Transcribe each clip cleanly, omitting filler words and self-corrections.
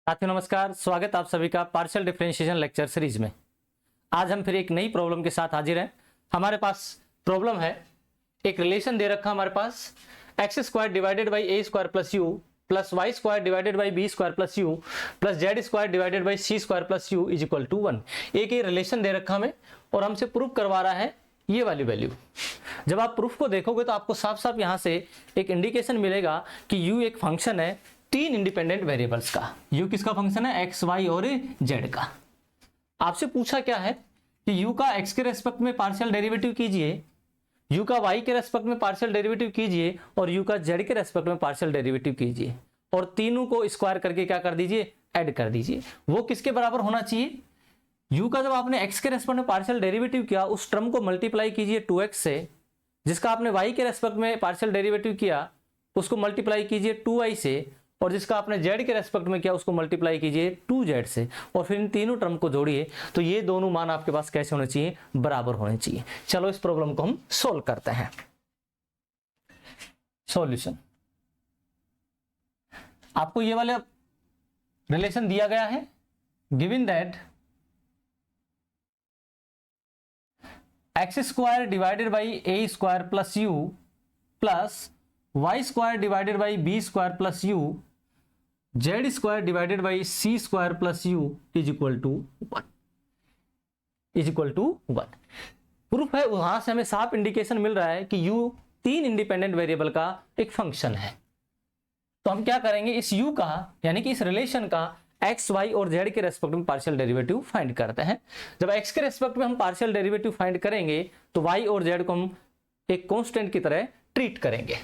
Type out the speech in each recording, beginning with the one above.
साथियों नमस्कार, स्वागत आप सभी का पार्शियल डिफरेंशिएशन लेक्चर सीरीज में। आज हम फिर एक नई प्रॉब्लम के साथ हाजिर हैं। हमारे पास प्रॉब्लम है, एक रिलेशन दे रखा हमारे पास x square divided by A square plus you plus Y square divided by B square plus you plus z square divided by C square plus you is equal to 1। एक ये relation दे रखा हमें और हमसे प्रूफ करवा रहा है ये वाली वैल्यू। जब आप प्रूफ को देखोगे तो आपको साफ साफ यहां से एक इंडिकेशन मिलेगा कि यू एक फंक्शन है तीन इंडिपेंडेंट वेरिएबल्स का। यू किसका फंक्शन है? एक्स वाई और जेड का। आपसे पूछा क्या है कि यू का एक्स के रेस्पेक्ट में पार्शियल डेरिवेटिव कीजिए, यू का वाई के रेस्पेक्ट में पार्शियल डेरिवेटिव कीजिए और यू का जेड के रेस्पेक्ट में पार्शियल डेरिवेटिव कीजिए और तीनों को स्क्वायर करके क्या कर दीजिए? ऐड कर दीजिए। वो किसके बराबर होना चाहिए? यू का जब आपने एक्स के रेस्पेक्ट में पार्शियल डेरिवेटिव किया उस टर्म को मल्टीप्लाई कीजिए 2x से, जिसका आपने वाई के रेस्पेक्ट में पार्शियल डेरिवेटिव किया उसको मल्टीप्लाई कीजिए 2y से, और जिसका आपने z के रेस्पेक्ट में किया उसको मल्टीप्लाई कीजिए 2z से, और फिर इन तीनों टर्म को जोड़िए तो ये दोनों मान आपके पास कैसे होने चाहिए? बराबर होने चाहिए। चलो इस प्रॉब्लम को हम सोल्व करते हैं। सॉल्यूशन, आपको ये वाला रिलेशन दिया गया है, given that X square divided by A square plus you plus Y square divided by B square plus U Z square divided by C square plus you is equal to 1 proof है। वहां से हमें साफ indication मिल रहा है कि you तीन independent variable का एक फंक्शन है। तो हम क्या करेंगे, इस यू का यानी कि इस रिलेशन का एक्स वाई और जेड के रेस्पेक्ट में पार्शियल डेरिवेटिव फाइंड करते हैं। जब एक्स के रेस्पेक्ट में हम पार्शियल डेरिवेटिव फाइंड करेंगे तो वाई और जेड को हम एक कांस्टेंट की तरह ट्रीट करेंगे।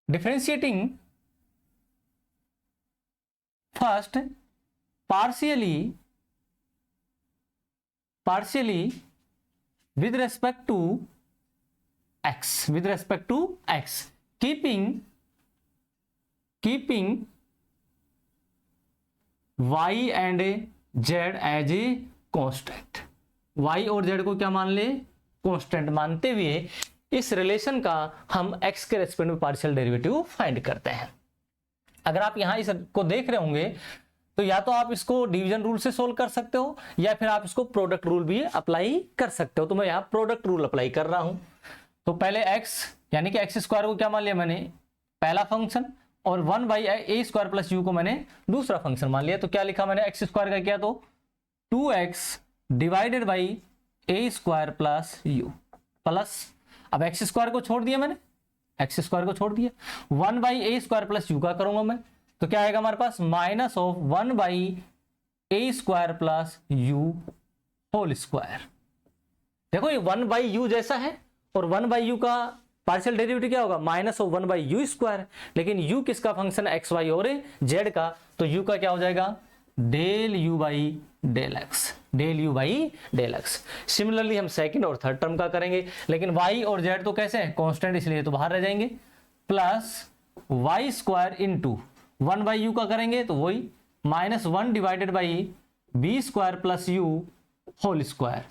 Differentiating first partially with respect to x keeping y and z as a constant। y और z को क्या मान ले? कांस्टेंट मानते हुए इस रिलेशन का हम x के रेस्पेक्ट में पार्शियल डेरिवेटिव फाइंड करते हैं। अगर आप यहां इसको देख रहे होंगे तो या तो आप इसको डिवीजन रूल से सोल्व कर सकते हो या फिर आप इसको प्रोडक्ट रूल भी अप्लाई कर सकते हो। तो मैं यहां प्रोडक्ट रूल अप्लाई कर रहा हूं। तो पहले x यानी कि एक्स स्क्वायर को क्या मान लिया मैंने? पहला फंक्शन, और 1 by A square plus you को मैंने दूसरा फंक्शन मान लिया। तो क्या लिखा मैंने? एक्स स्क्वायर का क्या? तो 2x divided by A square plus you plus, अब एक्स स्क्वायर को छोड़ दिया मैंने, एक्स स्क्वायर को छोड़ दिया, 1 by A square plus u का करूंगा मैं, तो क्या आएगा हमारे पास? Minus of 1 by A square plus u whole square. देखो ये 1 बाई यू जैसा है और 1 बाई यू का पार्शियल डेरिवेटिव क्या होगा? Minus of 1 by u square. लेकिन यू किसका फंक्शन है? एक्स वाई और जेड का, तो यू का क्या हो जाएगा? Del you by del x, del you by del X. Similarly हम सेकंड और थर्ड टर्म का करेंगे, लेकिन y और z तो कैसे हैं? कांस्टेंट, इसलिए तो बाहर रह जाएंगे। Plus Y square into 1 by u का करेंगे तो वही minus 1 divided by B square plus u whole square,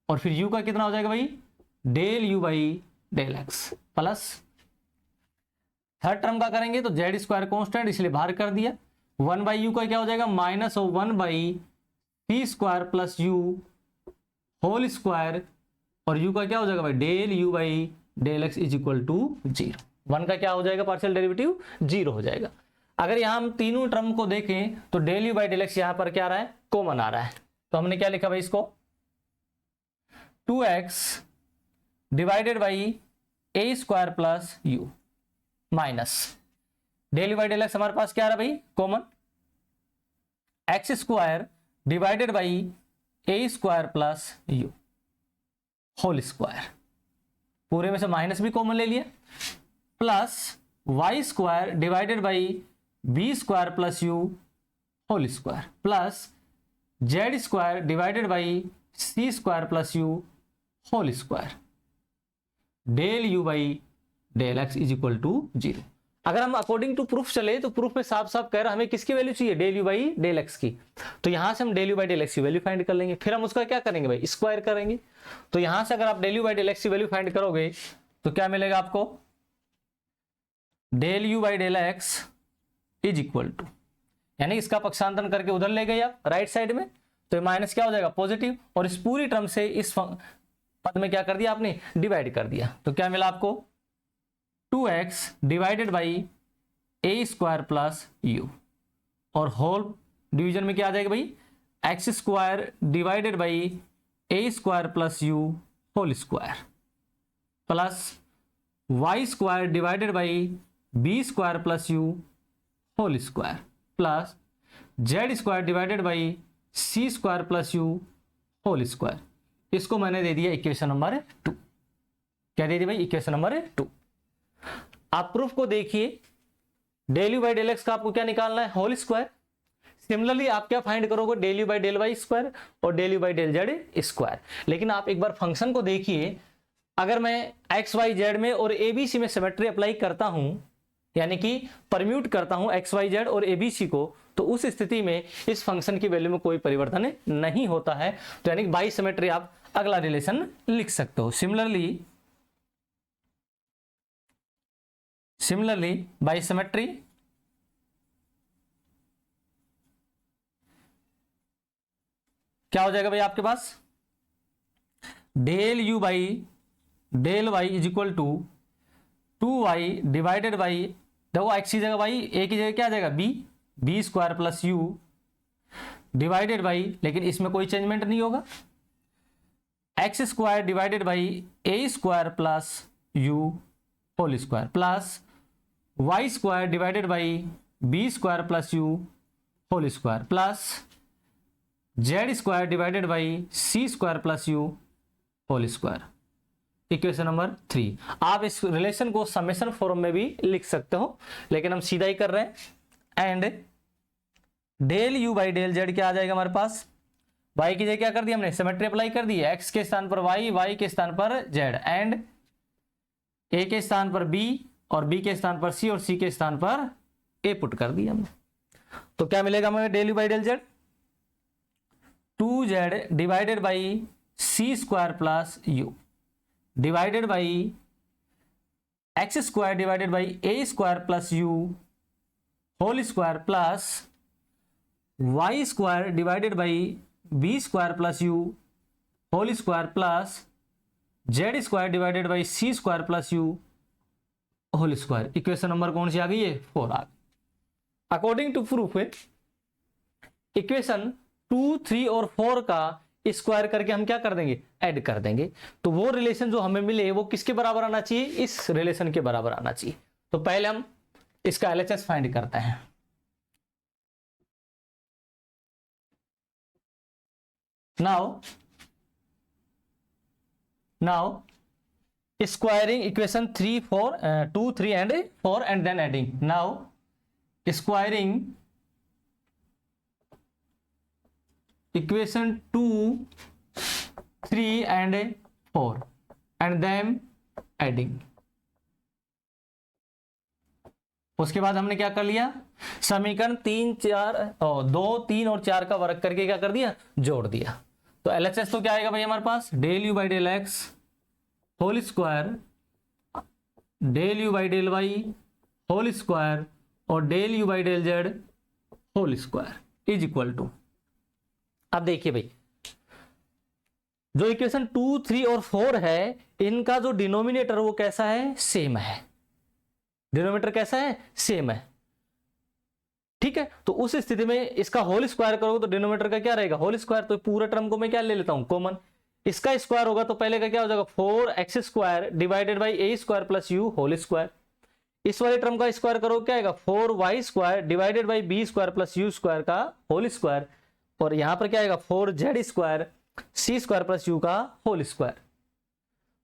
और फिर u का कितना हो जाएगा भाई? Del you by del x. Plus third term का करेंगे तो जेड स्क्वायर कांस्टेंट, इसलिए बाहर कर दिया। 1 बाई यू का क्या हो जाएगा? Minus of 1 by C square plus u whole square, और यू का क्या हो जाएगा भाई? Del you by del x is equal to 0। 1 का क्या हो जाएगा? पार्शियल डेरिवेटिव 0 हो जाएगा। अगर यहां हम तीनों टर्म को देखें तो del you by del x यहां पर क्या आ रहा है? कॉमन आ रहा है। तो हमने क्या लिखा भाई इसको? 2x divided by A square plus u minus del you by del x हमारे पास क्या आ रहा है भाई? Common, x square divided by A square plus u whole square, पूरे में से माइनस भी कॉमन ले लिया, plus Y square divided by B square plus u whole square, plus z square divided by C square plus u whole square, del you by del x is equal to 0। अगर हम according to proof चले तो proof में साफ साफ कह रहा हमें किसकी वैल्यू चाहिए? Del you by del x की। तो यहां से हम del you by del x की वैल्यू फाइंड कर लेंगे, फिर हम उसका क्या करेंगे भाई? स्क्वायर करेंगे। तो यहां से अगर आप del you by del x की वैल्यू फाइंड करोगे तो क्या मिलेगा आपको? Del you by del x is equal to यानी इसका पक्षांतरण करके उधर ले गए आप राइट साइड में, तो माइनस क्या हो जाएगा पॉजिटिव, और इस पूरी टर्म से इस पद में क्या कर दिया आपने डिवाइड कर दिया, तो क्या मिला आपको 2x divided by A square plus u, और होल डिवीजन में क्या आ जाएगा भाई x square divided by A square plus u whole square plus Y square divided by B square plus u whole square plus z square divided by C square plus u whole square. इसको मैंने दे दिया equation number 2। क्या दे दिया भाई equation number 2। आप proof को देखिए, del you by del x का आपको क्या निकालना है होल स्क्वायर। सिमिलरली आप क्या फाइंड करोगे del you by del y square और del you by del z square. लेकिन आप एक बार फंक्शन को देखिए, अगर मैं एक्स वाई जेड में और एबीसी में सिमेट्री अप्लाई करता हूं, यानी कि परम्यूट करता हूं एक्स वाई जेड और एबीसी को, तो उस स्थिति में इस फंक्शन की वैल्यू में कोई परिवर्तन नहीं होता है। तो यानी कि बाई सिमेट्री आप अगला रिलेशन लिख सकते हो। सिमिलरली बाई सिमेट्री क्या हो जाएगा भाई आपके पास del you by del y is equal to 2y divided by, देखो एक्स की जगह वाई, ए की जगह क्या आ जाएगा b square plus u divided by, लेकिन इसमें कोई चेंजमेंट नहीं होगा, x square divided by A square plus u whole square plus Y square divided by B square plus u whole square plus z square divided by C square plus u whole square. Equation number 3। आप इस relation को summation form में भी लिख सकते हो, लेकिन हम सीधा ही कर रहे हैं। And del you by del z क्या आ जाएगा हमारे पास, वाई की जगह क्या कर दिया हमने सिमेट्री अप्लाई कर दी है, एक्स के स्थान पर वाई, वाई के स्थान पर जेड, एंड ए के स्थान पर बी और बी के स्थान पर सी और सी के स्थान पर ए पुट कर दिया हमने। तो क्या मिलेगा हमें del you by del z 2z divided by C square plus u divided by x square divided by A square plus u whole square plus Y square divided by B square plus u whole square plus z square divided by C square plus u whole square. Equation number कौन सी आ गई है 4 आ गई। According to proof equation 2, 3 और 4 का square करके हम क्या कर देंगे ऐड कर देंगे, तो वो रिलेशन जो हमें मिले वो किसके बराबर आना चाहिए, इस रिलेशन के बराबर आना चाहिए। तो पहले हम इसका एलएचएस फाइंड करते हैं। Now squaring equation 3, 4, 2, 3 and 4 and then adding. Now squaring equation 2, 3 and 4 and then adding. उसके बाद हमने क्या कर लिया, समीकरण 3, 4 और 2, 3 और 4 का वर्ग करके क्या कर दिया जोड़ दिया। तो एलएचएस तो क्या आएगा भाई हमारे पास del you by del x whole square del you by del y whole square और del you by del z whole square is equal to. अब देखिए भाई जो इक्वेशन 2, 3 और 4 है इनका जो डिनोमिनेटर वो कैसा है सेम है, डिनोमिनेटर कैसा है सेम है, ठीक है। तो उस स्थिति में इसका होल स्क्वायर करोगे तो डिनोमिनेटर का क्या रहेगा होल स्क्वायर, तो पूरे टर्म को मैं क्या ले लेता हूं कॉमन, इसका स्क्वायर होगा तो पहले का क्या हो जाएगा 4x square divided by A square plus u whole square, इस वाले टर्म का स्क्वायर करो क्या आएगा 4y square divided by B square plus u square का होल स्क्वायर, और यहां पर क्या आएगा 4z square c square plus u का होल स्क्वायर।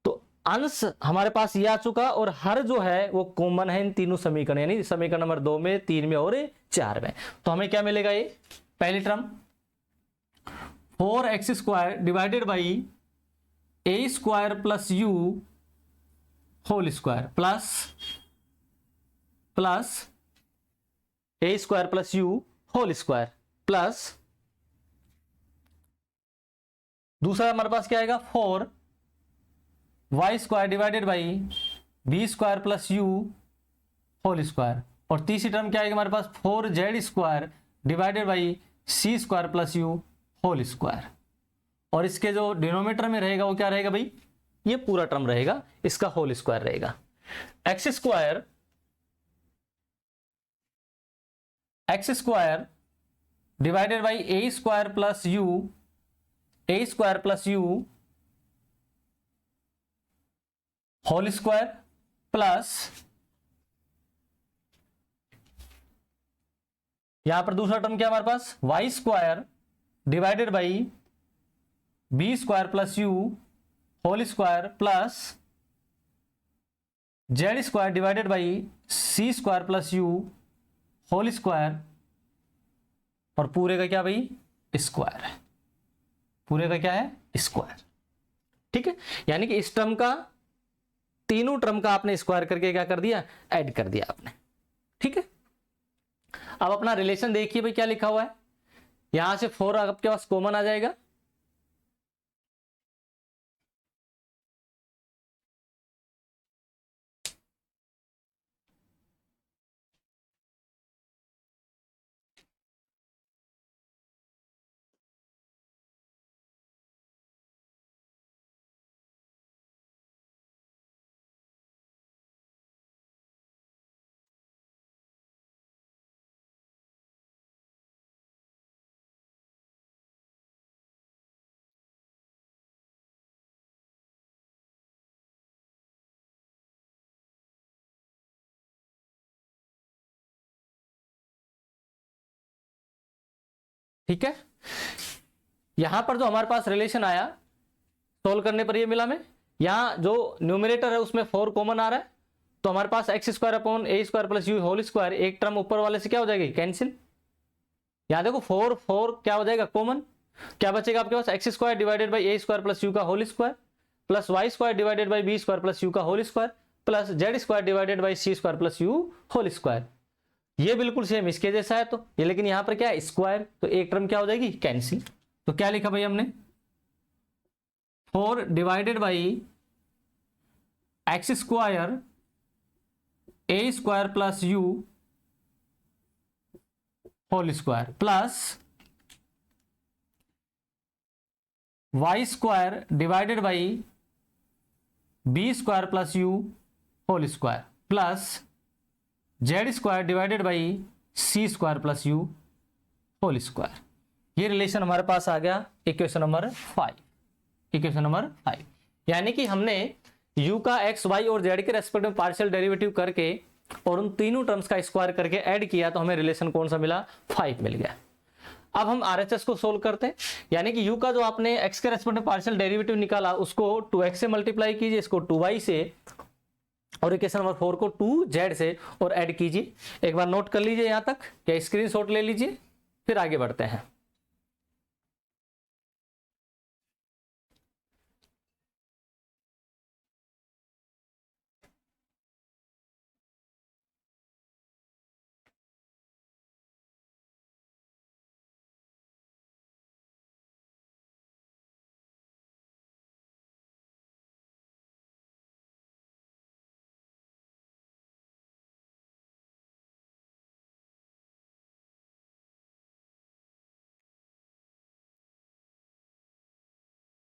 तो अंश हमारे पास ये आ चुका और हर जो है वो कॉमन है इन तीनों समीकरण, यानी समीकरण नंबर 2 में 3 में और 4 में। तो हमें क्या मिलेगा, ये पहली term 4x square divided by A square plus u whole square plus a square plus u whole square plus दूसरा हमारे पास क्या आएगा 4y square divided by B square plus u whole square, और तीसरी टर्म क्या आएगी हमारे पास 4z square divided by C square plus u whole square, और इसके जो डिनोमिनेटर में रहेगा वो क्या रहेगा भाई, ये पूरा टर्म रहेगा, इसका होल स्क्वायर रहेगा। X square divided by A square plus u whole square plus यहां पर दूसरा टर्म क्या हमारे पास, y square divided by B square plus u whole square plus z square divided by C square plus u whole square, और पूरे का क्या भाई, स्क्वायर है, पूरे का क्या है, स्क्वायर। ठीक है, यानी कि इस टर्म का, तीनों टर्म का आपने स्क्वायर करके क्या कर दिया, ऐड कर दिया आपने। ठीक है, अब अपना रिलेशन देखिए भाई क्या लिखा हुआ है, यहां से 4 आपके पास कॉमन आ जाएगा, ठीक है। यहां पर जो हमारे पास रिलेशन आया सोल्व करने पर ये मिला हमें, यहां जो न्यूमरेटर है उसमें 4 कॉमन आ रहा है, तो हमारे पास x square upon a square plus u whole square, एक टर्म ऊपर वाले से क्या हो जाएगी, कैंसिल। यहां देखो 4 क्या हो जाएगा कॉमन, क्या बचेगा आपके पास, x square divided by A square plus u का whole square plus Y square divided by B square plus u का whole square plus z square divided by C square plus u whole square. ये बिल्कुल same इसके जैसा है, तो ये लेकिन यहां पर क्या है, स्क्वायर, तो एक टर्म क्या हो जाएगी, कैंसिल। तो क्या लिखा भाई हमने, 4 divided by x square a square plus u whole square plus Y square divided by B square plus u whole square plus z square divided by C square plus u whole square. ये relation हमारे पास आ गया equation number 5। यानी कि हमने u का x y और z के रेस्पेक्ट में पार्शियल डेरिवेटिव करके और उन तीनों टर्म्स का स्क्वायर करके ऐड किया, तो हमें रिलेशन कौन सा मिला, 5 मिल गया। अब हम RHS को सोल्व करते हैं, यानी कि u का जो आपने x के रेस्पेक्ट में पार्शियल डेरिवेटिव निकाला उसको 2x से मल्टीप्लाई कीजिए, इसको 2y से, और इक्वेशन नंबर 4 को 2z से, और ऐड कीजिए। एक बार नोट कर लीजिए यहां तक, या स्क्रीनशॉट ले लीजिए, फिर आगे बढ़ते हैं।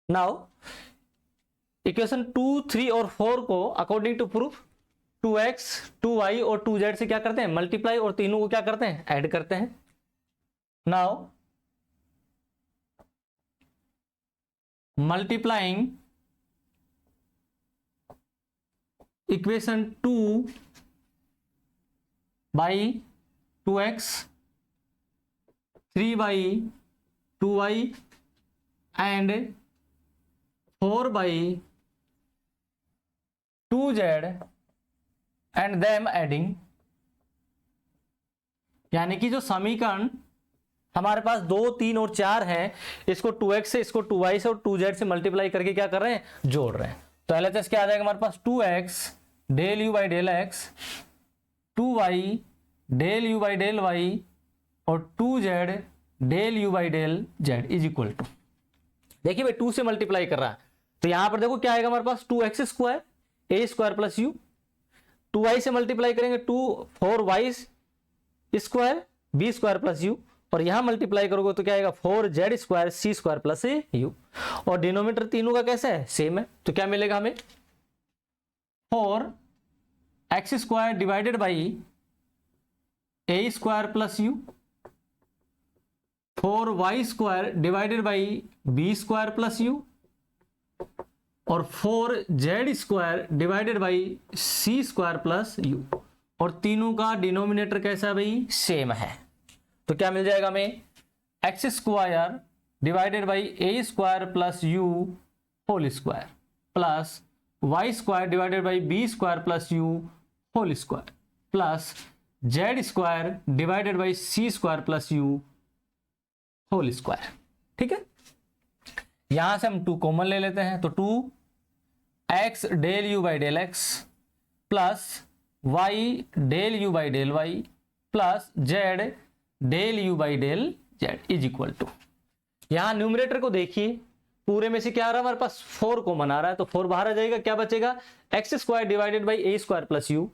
नाउ इक्वेशन 2, 3 और 4 को according to proof 2x, 2y और 2z से क्या करते हैं, मल्टीप्लाई, और तीनों को क्या करते हैं, ऐड करते हैं। Now multiplying equation 2 by 2x, 3 by 2y and 4 by 2z and them adding, यानी कि जो समीकरण हमारे पास 2, 3 और 4 है, इसको 2x से, इसको 2y से और 2z से मल्टीप्लाई करके क्या कर रहे हैं, जोड़ रहे हैं। तो LHS क्या आ जाएगा हमारे पास, 2x del u by del x, 2y del u by del y और 2z del u by del z is equal to, देखिए भाई 2 से मल्टीप्लाई कर रहा है, तो यहां पर देखो क्या आएगा हमारे पास, 2x square a square plus u, 2y से मल्टीप्लाई करेंगे 4y square b square plus u, और यहां मल्टीप्लाई करोगे तो क्या आएगा 4z² c² प्लस u, और डिनोमिनेटर तीनों का कैसा है, सेम है, तो क्या मिलेगा हमें 4x² divided by a² plus u, 4y² divided by b² plus u, और 4z² divided by c² plus u, और तीनों का डिनोमिनेटर कैसा है भाई, सेम है। तो क्या मिल जाएगा हमें x² divided by a² plus u whole square plus y² divided by b² plus u whole square plus z² divided by c² plus u whole square. ठीक है, यहां से हम 2 कॉमन ले लेते हैं, तो 2x del u by del x plus y del u by del y plus z del u by del z is equal to, यहां न्यूमरेटर को देखिए, पूरे में से क्या आ रहा है हमारे पास 4 कॉमन आ रहा है, तो 4 बाहर आ जाएगा, क्या बचेगा x² divided by a² plus u,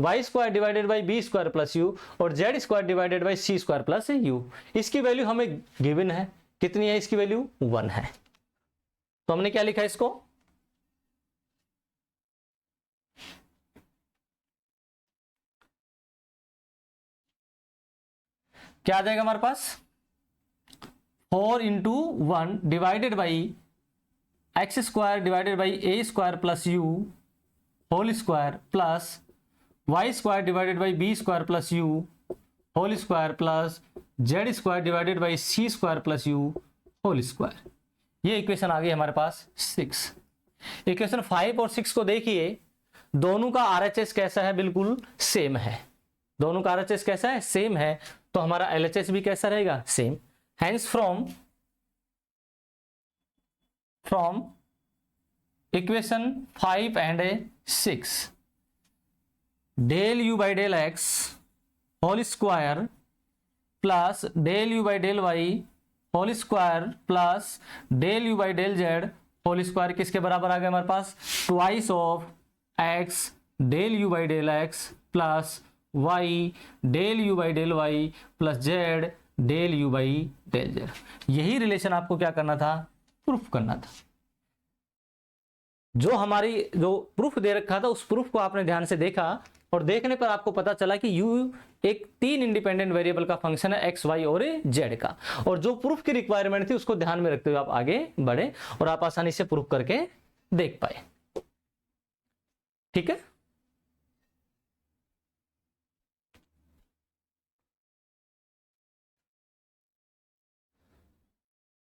y² divided by b² plus u, और z² divided by c² plus u। इसकी वैल्यू हमें गिवन है, कितनी है, इसकी वैल्यू 1 है। तो हमने क्या लिखा है इसको, क्या आ जाएगा हमारे पास 4 into 1 divided by x² divided by a² plus u whole square plus y² divided by b² plus u whole square plus z² divided by c² plus u whole square. ये इक्वेशन आ गई हमारे पास 6। इक्वेशन 5 और 6 को देखिए, दोनों का RHS कैसा है, बिल्कुल सेम है, दोनों का RHS कैसा है, सेम है, तो हमारा LHS भी कैसा रहेगा, same. Hence from equation 5 and 6 del u by del x whole square plus del u by del y whole square plus del u by del z whole square किसके बराबर आ गया हमारे पास, twice of x del u by del x plus y del u by del y plus z del u by del z। यही relation आपको क्या करना था, प्रूफ करना था। जो प्रूफ दे रखा था उस प्रूफ को आपने ध्यान से देखा, और देखने पर आपको पता चला कि u एक 3 इंडिपेंडेंट वेरिएबल का फंक्शन है, x, y और z का, और जो प्रूफ की रिक्वायरमेंट थी उसको ध्यान में रखते हुए आप आगे बढ़े और आप आसानी से प्रूफ करके देख पाए। ठीक है।